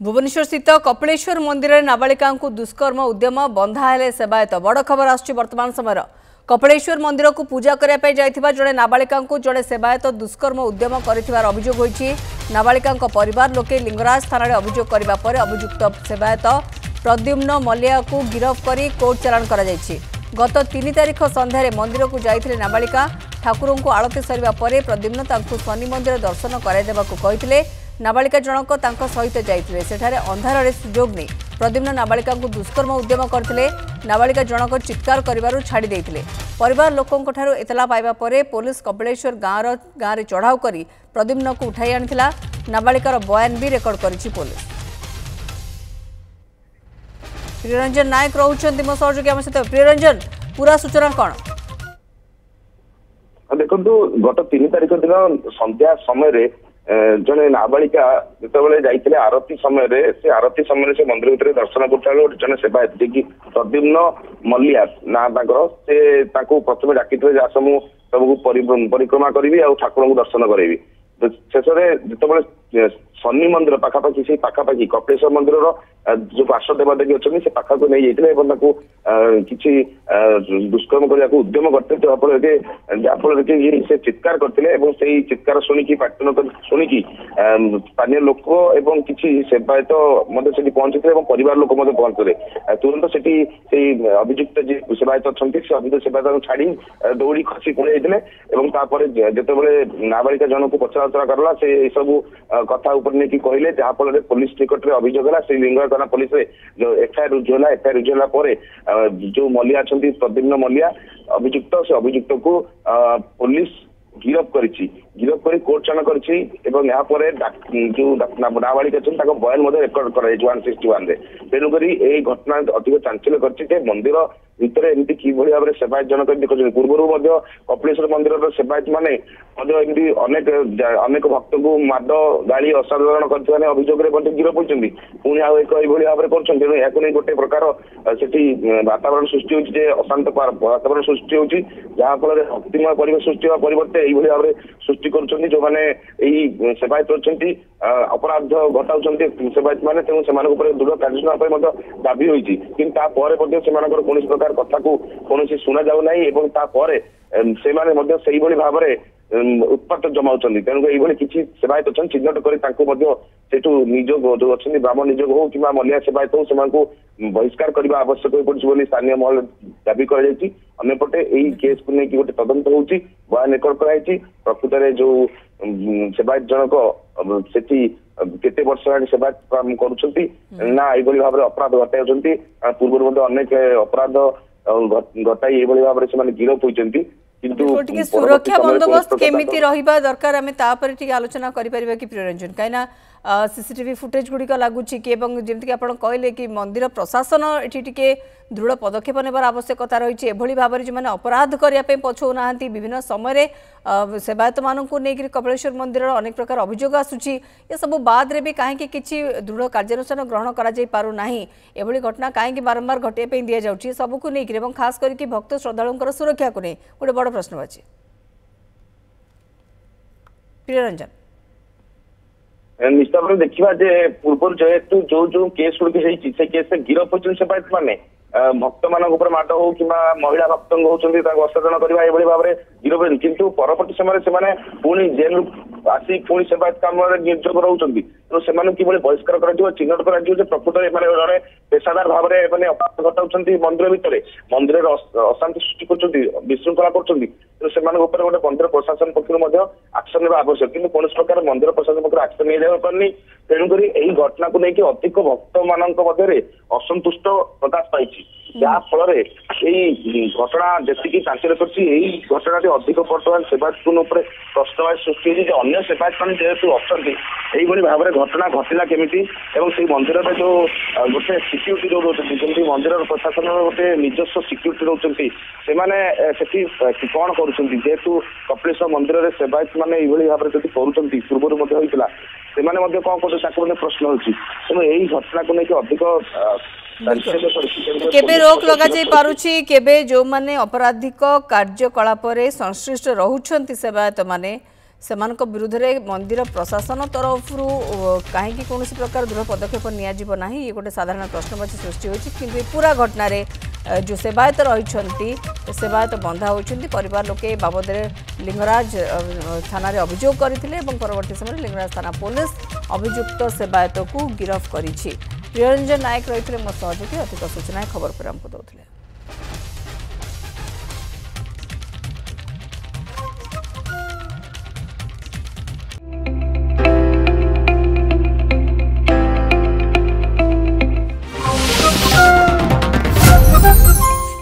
भुवनेश्वर स्थित कपिलेश्वर मंदिर में नाबालिका दुष्कर्म उद्यम बंधा हेले सेवायत बड़ खबर आसुछि वर्तमान समय कपिलेश्वर मंदिर को पूजा करने जाइथिबा जड़े नाबालिका जड़े सेवायत दुष्कर्म उद्यम कर अभियोग होइछि। नाबालिका परिवार लोके लिंगराज थाना अभियोग करबा परे अभियुक्त सेवायत प्रद्युम्न मल्लिया को गिरफ्त कर कोर्ट चालाण कर गत 3 तारिख संध्यारे मंदिर को जाइथिले नाबालिका ठाकुर को आलती सरिबा परे प्रद्युम्न तांको शनि मंदिर दर्शन कराइदेबाकू कहिथिले। नाबालिका जनक तांको सहित जाइथिले सेठारे अंधारे सुजोग नहीं प्रद्युम्न नाबालिका को दुष्कर्म उद्यम करथिले। नाबालिका जनक चित्कार करिबारु छाड़ी देइथिले। परिवार लोकंक ठारु एतला पाइबा परे पुलिस कपिलेश्वर गाँव रे चढ़ाऊ करी प्रद्युम्न को उठाई आनिथिला। नाबालिकार बयान भी रेकर्ड करिछि पुलिस। प्रियरंजन नायक रहउछन्ति मो सहयोगी आम सहित। प्रियरंजन पूरा सूचना कौन देखो गत 3 तारिख दिन संध्या समय जने नाबालिका जिते जाइए आरती समय से आरती समय से मंदिर भीतर दर्शन कर जन सेवायत जी प्रद्युम्न मल्लिया ना से प्रथम डाकी आस मु सबको परिक्रमा करी आ ठाकुर को दर्शन करी शेष जिते शनि मंदिर पाखापाखि से पाखापाखि कपिलेश्वर मंदिर जो पार्श्व देवादेवी अच्छे से पाखा को नहीं जाते किसी दुष्कर्म करने को उद्यम करते जहाँफल कि से चित्कार करते चित्कार शुणिकी पाटन शुणिकी स्थानीय लोक एवं किसी सेवायत पहुंची परिवार लोक पहुंचते तुरंत से अभियुक्त जी सेवायत अच्छा से अभियुक्त सेवायत छाड़ी दौड़ी खसी पड़े जिते नाबालिका जन को पचराउचरा करला से सब कथा नहीं कहले जहाँफल पुलिस निकट में अभियोग है से लिंगायत थाना पुलिस जो एफआईआर रुजु होला जो मल्लिया अच्छा प्रद्युम्न मल्लिया अभियुक्त से अभियुक्त को पुलिस गिरफ्त कर कोर्ट चालाण कर जो नाबालिका अच्छा बयान रेकर्ड कर 161 तेणुक घटना अधिक चांचल्य कर मंदिर भितर एमती कि भाव में सेवायत जनक देखते पूर्व कपिलेश्वर मंदिर सेवायत माने अनेक अनेक भक्त को माद गाड़ी असाधारण कर अभियोग गिरफ होती पुणी आउ एक भाव में कर गोटे प्रकार से वातावरण सृष्टि होती अशांत वातावरण सृष्टि होती जहाँफल भक्तिमय परिवेश सृष्टि होगा परिवर्ते यही भाव में सृष्टि कर जो मैंने सेवायत अच्छा अपराध घटाऊँ सेवायत मैंने तेणु से दृढ़ कार्यानुष्ठान दाबी होती कि कौन प्रकार कथा को कौन शुणा जाऊ ना से भाव में उत्पात जमाऊँ तेणुक ये किसी सेवायत अच्छा चिन्हट कर निजोग जो अच्छा ब्राह्मण निजोग हो कि मल्लिया सेवायत हो से बहिष्कार करने आवश्यक हो पड़ी स्थानीय महल दाबी करपटे यही केस को लेकिन गोटे तदंत हो बयान रेकर्ड कराई प्रकृत में जो सेवायत जनक से केते वर्ष सेवायत काम करुँच ना ये भाव में अपराध घटाई पूर्व अनेक अपराध घटाई ये भाव में गिरफ होती किंतु सुरक्षा बंदोबस्त केमिति रहिबा दरकार आमे तापर ठीक आलोचना करि परिबा कि प्रियरंजन काइना सीसीटीवी फुटेज गुडी लागुछि कि एवं जेमति कि आपण कहले कि मंदिर प्रशासन एठी टिके दृढ़ पदक्षेप नेबार आवश्यकता रही एभली भाव जो मैंने अपराध करने पछौ ना विभिन्न समय सेवायत मानक नहीं कपिलेश्वर मंदिर अनेक प्रकार अभियोग आसूची ये सब बाद रे भी कहीं किसी दृढ़ कार्यानुष्ठान ग्रहण करा एभली घटना कहीं बारंबार घटाई दि जाऊँगी सबको लेकिन खास करके भक्त श्रद्धालुं सुरक्षा को नहीं गोटे बड़ प्रश्न अच्छे। प्रियरंजन निश्चित भाव में देखा पूर्व जेहेतु जो जो केस गुड़िक से केस गिरफ होती सेवायत मैंने भक्त मान माड़ हो कि महिला भक्त होती असाधारण करवा ये भाव में गिरफ होती किंतु परवर्ती समय से पुणी जेल आसिक पुणी सेवायत काम नियोजक रोचे तो से बहिष्कार कर चिन्हट कर प्रकृत में जड़े पेशादार भाव में अपराध घटाऊँ मंदिर भितर मंदिर अशांति सृष्टि कर विशृंखला कर से गोटे मंदिर प्रशासन पक्ष आक्शन ने आवश्यक कि कौन प्रकार मंदिर प्रशासन पक्ष आक्शन नहीं जापारनी तेणुक यही घटना को लेकिन अधिक भक्त मान असंतुष्ट प्रकाश पाई जहाँ फल घटना जी चांचल्य कर घटना अधिक बर्तमान सेवायत प्रश्न सृष्टि अन्य सेवायत मान जेहेतु अच्छा यही भाव में घटना घटला केमी से मंदिर में जो गोटे सिक्यूरीटी जो रोचे जमी मंदिर प्रशासन गोटे निजस्व सिक्यूरीटी रोचे से कौन करेतु कपिलेश्वर मंदिर में सेवायत मैंने ये भाव में जब कर पूर्व कौन कर प्रश्न होती तेणु यही घटना को लेकिन अधिक केबे रोक लगा जाई पारुछि केबे जो माने आपराधिक कार्यकलाप रे संश्लिष्ट रहउछंती सेवायत माने ସେମାନଙ୍କ ବିରୁଦ୍ଧରେ ମନ୍ଦିର ପ୍ରଶାସନ ତରଫରୁ କାହିଁକି କୌଣସି ପ୍ରକାର ଦୃଢ଼ ପଦକ୍ଷେପ ନିଆଯିବ ନାହିଁ ଏ ଗୋଟେ ସାଧାରଣ ପ୍ରଶ୍ନବାଚୀ ସୃଷ୍ଟି ହୋଇଛି। କିନ୍ତୁ ଏ ପୁରା ଘଟଣାରେ जो सेवायत रही सेवायत बंधा होती परिवार लोके बाबद लिंगराज थाना अभियोग करते परवर्ती समय लिंगराज थाना पुलिस अभियुक्त सेवायत को गिरफ्त कर प्रियरंजन नायक रही मो सहयोगी अधिक सूचना खबर पर आमको दौले।